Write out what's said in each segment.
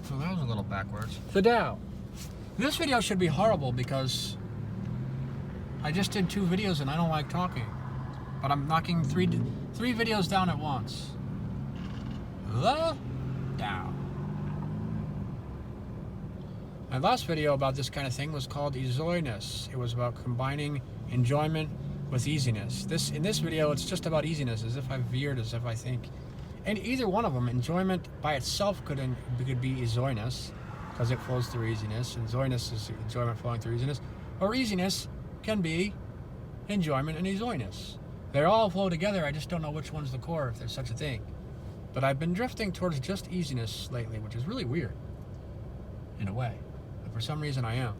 So that was a little backwards. The Tao. This video should be horrible because I just did 2 videos and I don't like talking. But I'm knocking three videos down at once. The Tao. My last video about this kind of thing was called easiness. It was about combining enjoyment with easiness. In this video, it's just about easiness, as if I've veered, as if I think. And either one of them, enjoyment by itself could be easiness, because it flows through easiness, and easiness is enjoyment flowing through easiness. Or easiness can be enjoyment and easiness. They all flow together, I just don't know which one's the core, if there's such a thing. But I've been drifting towards just easiness lately, which is really weird, in a way. But for some reason I am.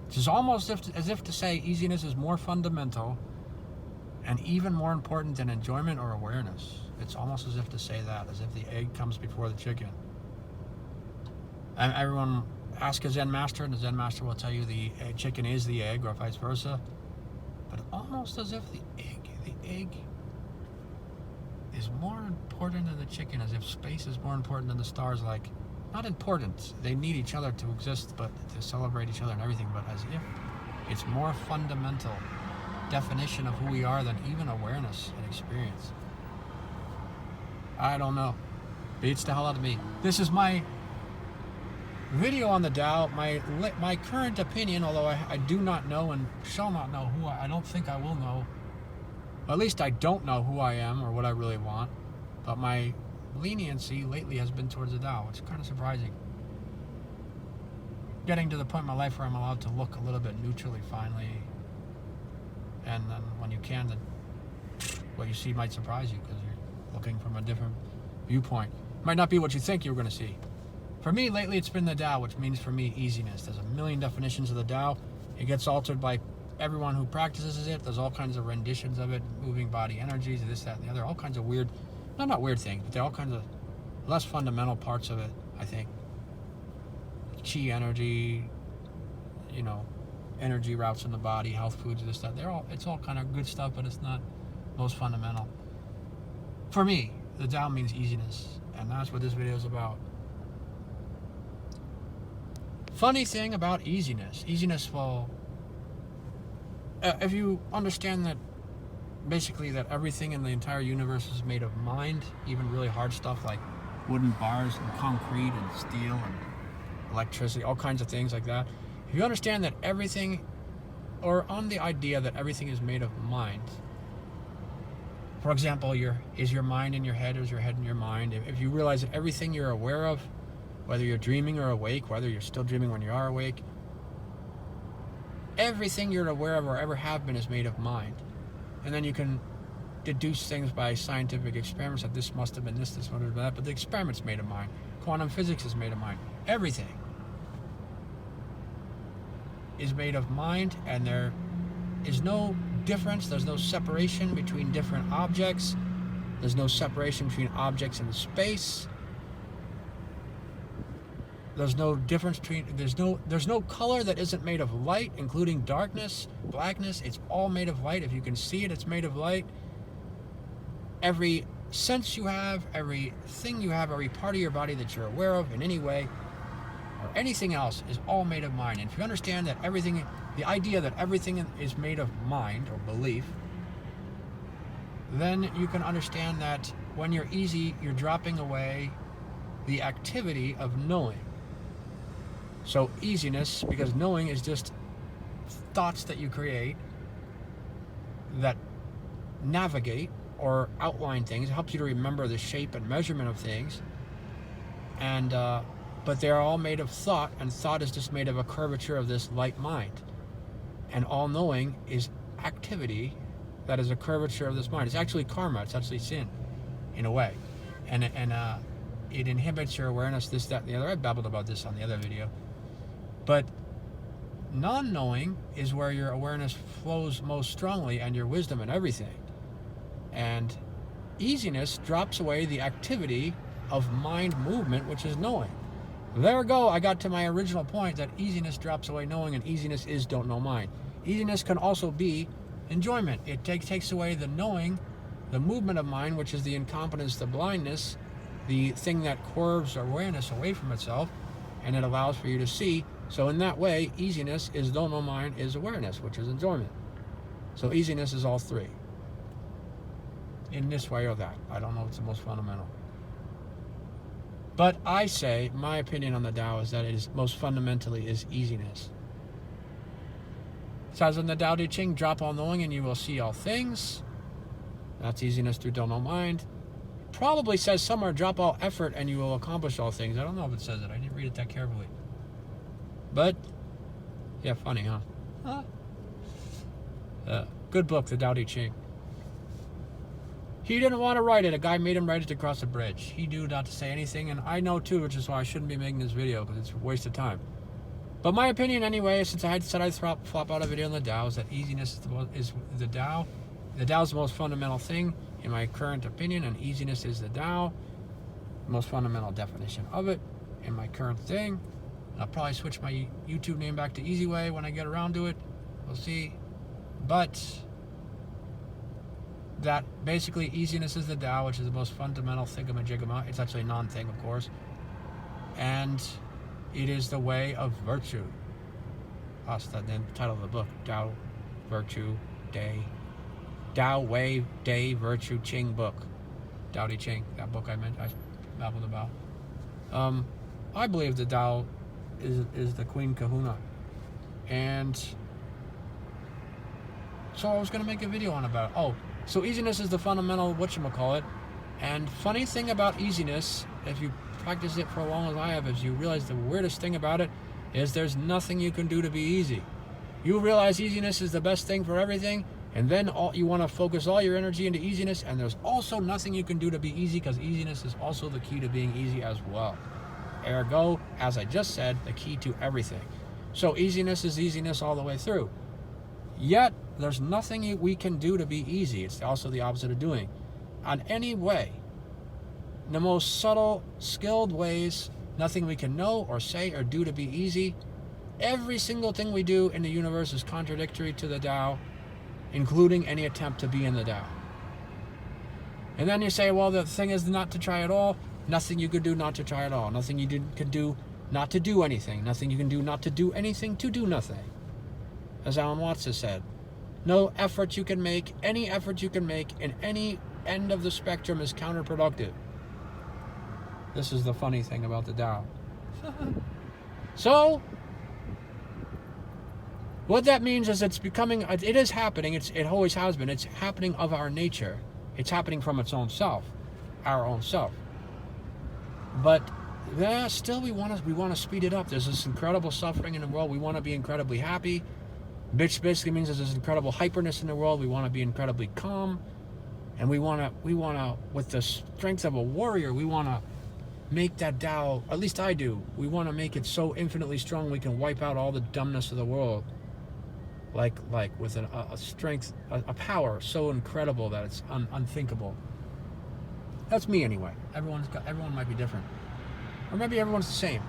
Which is almost as if to say easiness is more fundamental and even more important than enjoyment or awareness. It's almost as if to say that, as if the egg comes before the chicken. And everyone ask a Zen master, and the Zen master will tell you the chicken is the egg, or vice versa. But almost as if the egg is more important than the chicken, as if space is more important than the stars. Like, not important, they need each other to exist, but to celebrate each other and everything, but as if it's more fundamental definition of who we are than even awareness and experience. I don't know. Beats the hell out of me. This is my video on the Tao, my current opinion, although I do not know and shall not know who I don't think I will know. At least I don't know who I am or what I really want. But my leniency lately has been towards the Tao, which is kind of surprising. Getting to the point in my life where I'm allowed to look a little bit neutrally finally. And then when you can, then what you see might surprise you because you're looking from a different viewpoint. It might not be what you think you're going to see. For me, lately it's been the Tao, which means for me easiness. There's a million definitions of the Tao. It gets altered by everyone who practices it. There's all kinds of renditions of it, moving body energies, this, that, and the other. All kinds of weird, not weird things, but they're all kinds of less fundamental parts of it, I think. Chi energy, energy routes in the body, health foods, this, that. It's all kind of good stuff, but it's not most fundamental. For me, the Tao means easiness, and that's what this video is about. Funny thing about easiness will, if you understand that basically that everything in the entire universe is made of mind, even really hard stuff like wooden bars and concrete and steel and electricity, all kinds of things like that. If you understand that everything, or on the idea that everything is made of mind, for example, is your mind in your head, or is your head in your mind? If you realize that everything you're aware of, whether you're dreaming or awake, whether you're still dreaming when you are awake, everything you're aware of or ever have been is made of mind. And then you can deduce things by scientific experiments that this must have been this must have been that, but the experiment's made of mind. Quantum physics is made of mind. Everything is made of mind, and there is no difference, there's no separation between different objects. There's no separation between objects in space. There's no difference between, there's no color that isn't made of light, including darkness, blackness. It's all made of light. If you can see it, it's made of light. Every sense you have, everything you have, every part of your body that you're aware of in any way, or anything else, is all made of mind. And if you understand that everything, the idea that everything is made of mind or belief, then you can understand that when you're easy, you're dropping away the activity of knowing. So easiness, because knowing is just thoughts that you create that navigate or outline things. It helps you to remember the shape and measurement of things. And but they're all made of thought, and thought is just made of a curvature of this light mind. And all knowing is activity that is a curvature of this mind. It's actually karma. It's actually sin, in a way. And it inhibits your awareness, this, that, and the other. I babbled about this on the other video. But non-knowing is where your awareness flows most strongly, and your wisdom and everything. And easiness drops away the activity of mind movement, which is knowing. There we go. I got to my original point that easiness drops away knowing, and easiness is don't know mind. Easiness can also be enjoyment. It takes away the knowing, the movement of mind, which is the incompetence, the blindness, the thing that curves awareness away from itself, and it allows for you to see. So in that way, easiness is don't know mind is awareness, which is enjoyment. So easiness is all three. In this way or that. I don't know what's the most fundamental. But I say, my opinion on the Tao is that it is most fundamentally is easiness. It says in the Tao Te Ching, drop all knowing and you will see all things. That's easiness through don't know mind. Probably says somewhere, drop all effort and you will accomplish all things. I don't know if it says it. I didn't read it that carefully. But, yeah, funny, huh? Good book, the Tao Te Ching. He didn't want to write it. A guy made him write it to cross a bridge. He knew not to say anything, and I know too, which is why I shouldn't be making this video, because it's a waste of time. But my opinion anyway, since I had said I'd flop out a video on the Tao, is that easiness is the Tao. The Tao is the most fundamental thing, in my current opinion, and easiness is the Tao. The most fundamental definition of it, in my current thing. I'll probably switch my YouTube name back to Easy Way when I get around to it. We'll see. But that basically easiness is the Tao, which is the most fundamental thingamajigama. It's actually a non-thing, of course. And it is the way of virtue. That's the title of the book. Tao, Virtue, Day. Tao, Way, Day, Virtue, Ching book. Tao Te Ching, that book I babbled about. I believe the Tao is the Queen Kahuna. And so I was going to make a video on about it. Oh, so easiness is the fundamental whatchamacallit. And funny thing about easiness, if you practice it for as long as I have, is you realize the weirdest thing about it is there's nothing you can do to be easy. You realize easiness is the best thing for everything, and then you want to focus all your energy into easiness, and there's also nothing you can do to be easy, because easiness is also the key to being easy as well. Ergo, as I just said, the key to everything. So easiness is easiness all the way through. Yet, there's nothing we can do to be easy. It's also the opposite of doing. On any way, the most subtle, skilled ways, nothing we can know or say or do to be easy. Every single thing we do in the universe is contradictory to the Tao, including any attempt to be in the Tao. And then you say, well, the thing is not to try at all. Nothing you could do not to try at all. Nothing you could do not to do anything. Nothing you can do not to do anything to do nothing. As Alan Watts has said, no effort you can make, any effort you can make in any end of the spectrum is counterproductive. This is the funny thing about the Tao. So, what that means is it is happening, it always has been, it's happening of our nature. It's happening from its own self, our own self. But still we want to speed it up. There's this incredible suffering in the world. We want to be incredibly happy. Which basically means there's this incredible hyperness in the world. We want to be incredibly calm. And we want to, with the strength of a warrior, we want to make that Tao, at least I do, we want to make it so infinitely strong we can wipe out all the dumbness of the world. Like with a strength, a power so incredible that it's unthinkable. That's me anyway. Everyone might be different. Or maybe everyone's the same.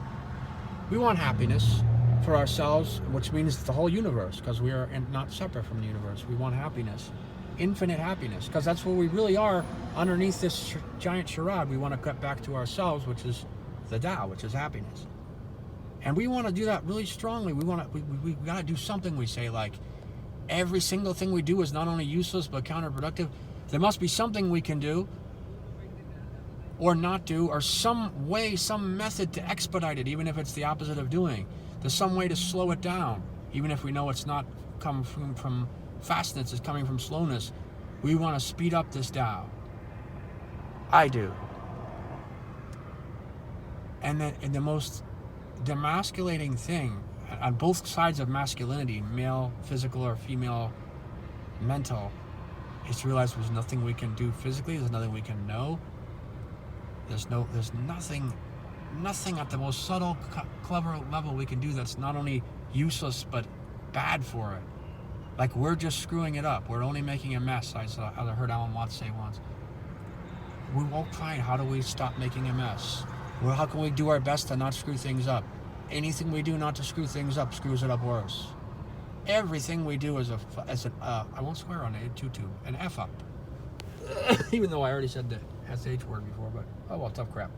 We want happiness for ourselves, which means the whole universe, because we are not separate from the universe. We want happiness, infinite happiness, because that's what we really are underneath this giant charade. We want to get back to ourselves, which is the Tao, which is happiness. And we want to do that really strongly. We got to do something. We say, like, every single thing we do is not only useless but counterproductive. There must be something we can do or not do, or some way, some method to expedite it, even if it's the opposite of doing. There's some way to slow it down, even if we know it's not coming from fastness, it's coming from slowness. We want to speed up this Tao. I do. And the most demasculating thing on both sides of masculinity, male physical or female mental, is to realize there's nothing we can do physically. There's nothing we can know. There's nothing at the most subtle, clever level we can do that's not only useless but bad for it. Like, we're just screwing it up. We're only making a mess. I heard Alan Watts say once. We're all trying. How do we stop making a mess? Well, how can we do our best to not screw things up? Anything we do not to screw things up screws it up worse. Everything we do is I won't swear on YouTube, an F up. Even though I already said the SH word before, but oh well, tough crap.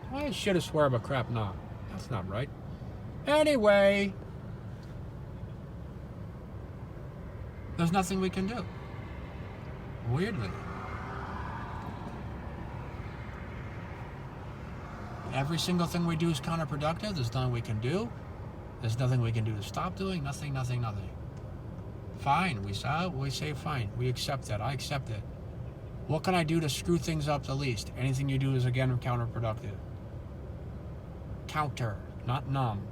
Why is shit a swear but crap not? That's not right. Anyway, there's nothing we can do. Weirdly. Every single thing we do is counterproductive. There's nothing we can do. There's nothing we can do to stop doing. Nothing. Fine. We say fine. We accept that. I accept it. What can I do to screw things up the least? Anything you do is, again, counterproductive. Counter, not numb.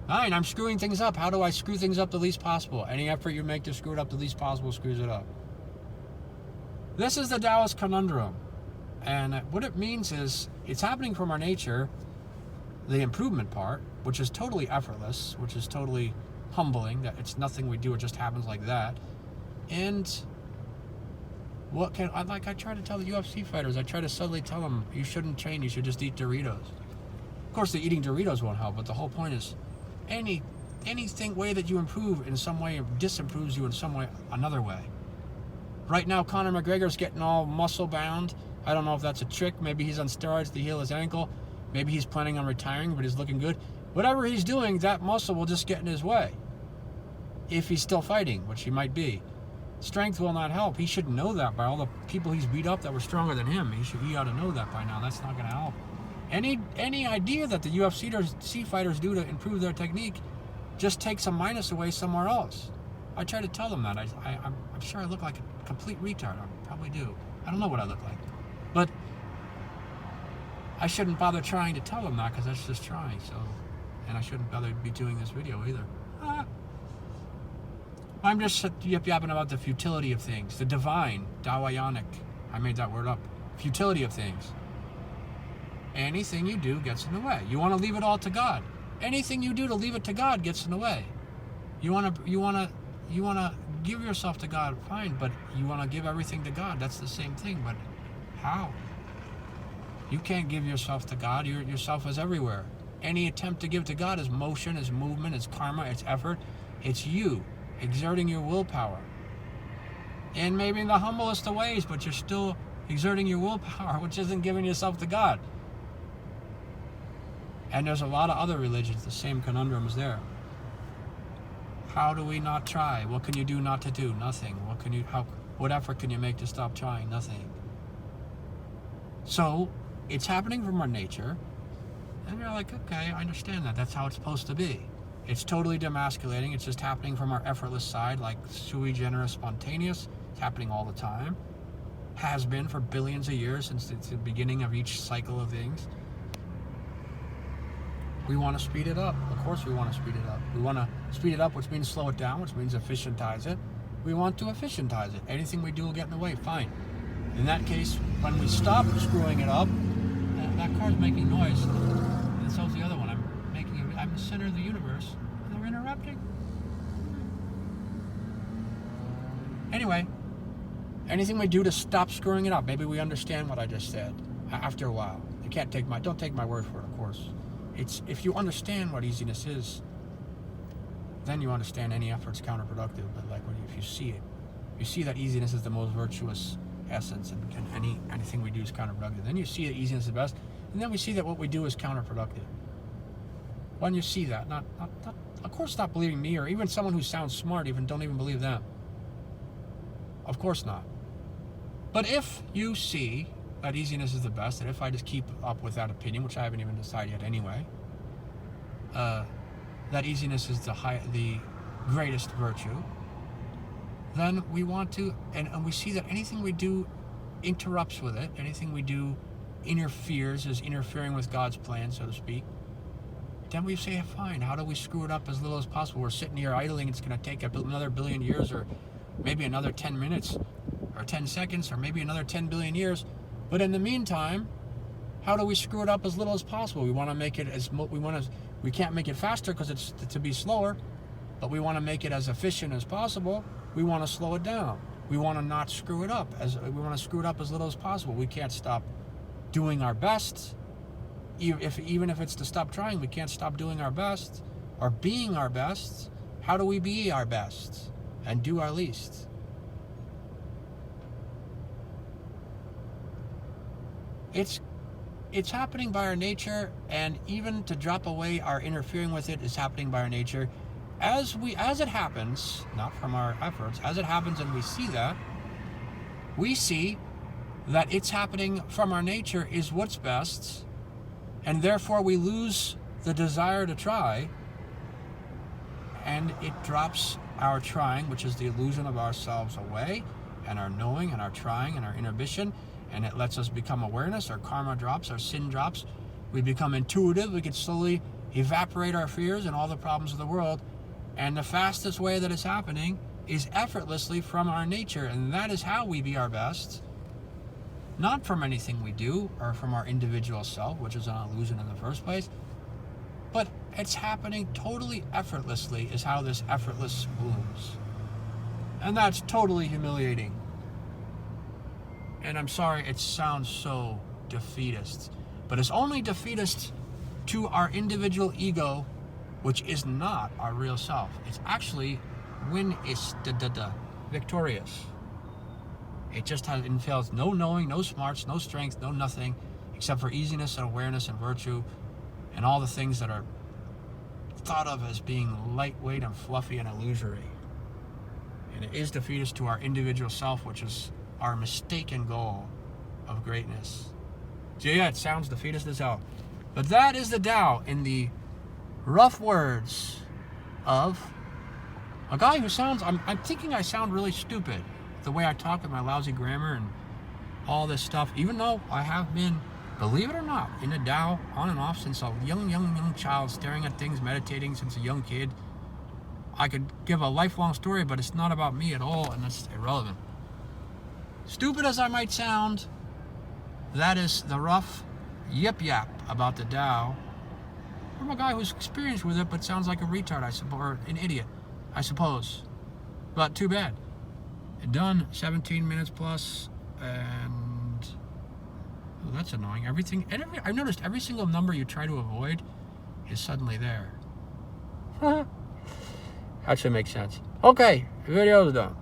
Fine, I'm screwing things up. How do I screw things up the least possible? Any effort you make to screw it up the least possible screws it up. This is the Taoist conundrum. And what it means is, it's happening from our nature, the improvement part, which is totally effortless, which is totally humbling, that it's nothing we do, it just happens like that. And I try to tell the UFC fighters, I try to subtly tell them, you shouldn't train, you should just eat Doritos. Of course, the eating Doritos won't help, but the whole point is, anything way that you improve in some way disimproves you in some way, another way. Right now, Conor McGregor's getting all muscle bound. I don't know if that's a trick. Maybe he's on steroids to heal his ankle. Maybe he's planning on retiring, but he's looking good. Whatever he's doing, that muscle will just get in his way. If he's still fighting, which he might be. Strength will not help. He should know that by all the people he's beat up that were stronger than him. He ought to know that by now. That's not going to help. Any idea that the UFC fighters do to improve their technique just takes a minus away somewhere else. I try to tell them that. I'm sure I look like a complete retard. I probably do. I don't know what I look like. But I shouldn't bother trying to tell them that, because that's just trying. So, and I shouldn't bother be doing this video either. I'm just yapping about the futility of things. The divine, Taoionic. I made that word up. Futility of things. Anything you do gets in the way. You want to leave it all to God. Anything you do to leave it to God gets in the way. You want to give yourself to God, fine, but you want to give everything to God. That's the same thing, but how? You can't give yourself to God. Yourself is everywhere. Any attempt to give to God is motion, is movement, it's karma, it's effort. It's you exerting your willpower. And maybe in the humblest of ways, but you're still exerting your willpower, which isn't giving yourself to God. And there's a lot of other religions, the same conundrums there. How do we not try? What can you do not to do? Nothing. What effort can you make to stop trying? Nothing. So, it's happening from our nature, and you're like, okay, I understand that. That's how it's supposed to be. It's totally demasculating. It's just happening from our effortless side, like sui generis, spontaneous. It's happening all the time. Has been for billions of years since the beginning of each cycle of things. We want to speed it up. Of course we want to speed it up. We want to speed it up, which means slow it down, which means efficientize it. We want to efficientize it. Anything we do will get in the way. Fine. In that case, when we stop screwing it up, that car's making noise, and so's the other one. I'm the center of the universe, and they're interrupting. Anyway, anything we do to stop screwing it up, maybe we understand what I just said after a while. Don't take my word for it, of course. It's, if you understand what easiness is, then you understand any effort's counterproductive. But if you see it, you see that easiness is the most virtuous essence, and anything we do is counterproductive. Then you see that easiness is the best, and then we see that what we do is counterproductive. When you see that, not of course not believing me or even someone who sounds smart, don't even believe them. Of course not. But if you see that easiness is the best, and if I just keep up with that opinion, which I haven't even decided yet anyway, that easiness is the greatest virtue, then we want to, and we see that anything we do interrupts with it, anything we do interferes, is interfering with God's plan, so to speak, then we say, fine, how do we screw it up as little as possible? We're sitting here idling, it's going to take another billion years, or maybe another 10 minutes, or 10 seconds, or maybe another 10 billion years. But in the meantime, how do we screw it up as little as possible? We want to make it we can't make it faster because it's to be slower, but we want to make it as efficient as possible. We want to slow it down. We want to not screw it up. We want to screw it up as little as possible. We can't stop doing our best. Even if it's to stop trying, we can't stop doing our best or being our best. How do we be our best? and do our least. It's happening by our nature, and even to drop away our interfering with it is happening by our nature. As it happens, not from our efforts, as it happens and we see that it's happening from our nature is what's best, and therefore we lose the desire to try, and it drops our trying, which is the illusion of ourselves, away, and our knowing and our trying and our inhibition, and it lets us become awareness. Our karma drops, our sin drops, we become intuitive, we can slowly evaporate our fears and all the problems of the world. And the fastest way that it's happening is effortlessly from our nature, and that is how we be our best. Not from anything we do or from our individual self, which is an illusion in the first place, but it's happening totally effortlessly is how this effortless blooms. And that's totally humiliating. And I'm sorry it sounds so defeatist, but it's only defeatist to our individual ego, which is not our real self. It's actually victorious. It just entails no knowing, no smarts, no strength, no nothing, except for easiness and awareness and virtue and all the things that are thought of as being lightweight and fluffy and illusory. And it is defeatist to our individual self, which is our mistaken goal of greatness. So yeah, it sounds defeatist as hell. But that is the Tao in the rough words of a guy who sounds, I'm thinking I sound really stupid, the way I talk with my lousy grammar and all this stuff, even though I have been, believe it or not, in the Tao on and off since a young child, staring at things, meditating since a young kid. I could give a lifelong story, but it's not about me at all, and that's irrelevant. Stupid as I might sound, that is the rough yip-yap about the Tao from a guy who's experienced with it but sounds like a retard, I suppose, or an idiot, I suppose. But too bad. Done, 17 minutes plus, and oh, that's annoying. I've noticed every single number you try to avoid is suddenly there. That should make sense. Okay, video's done.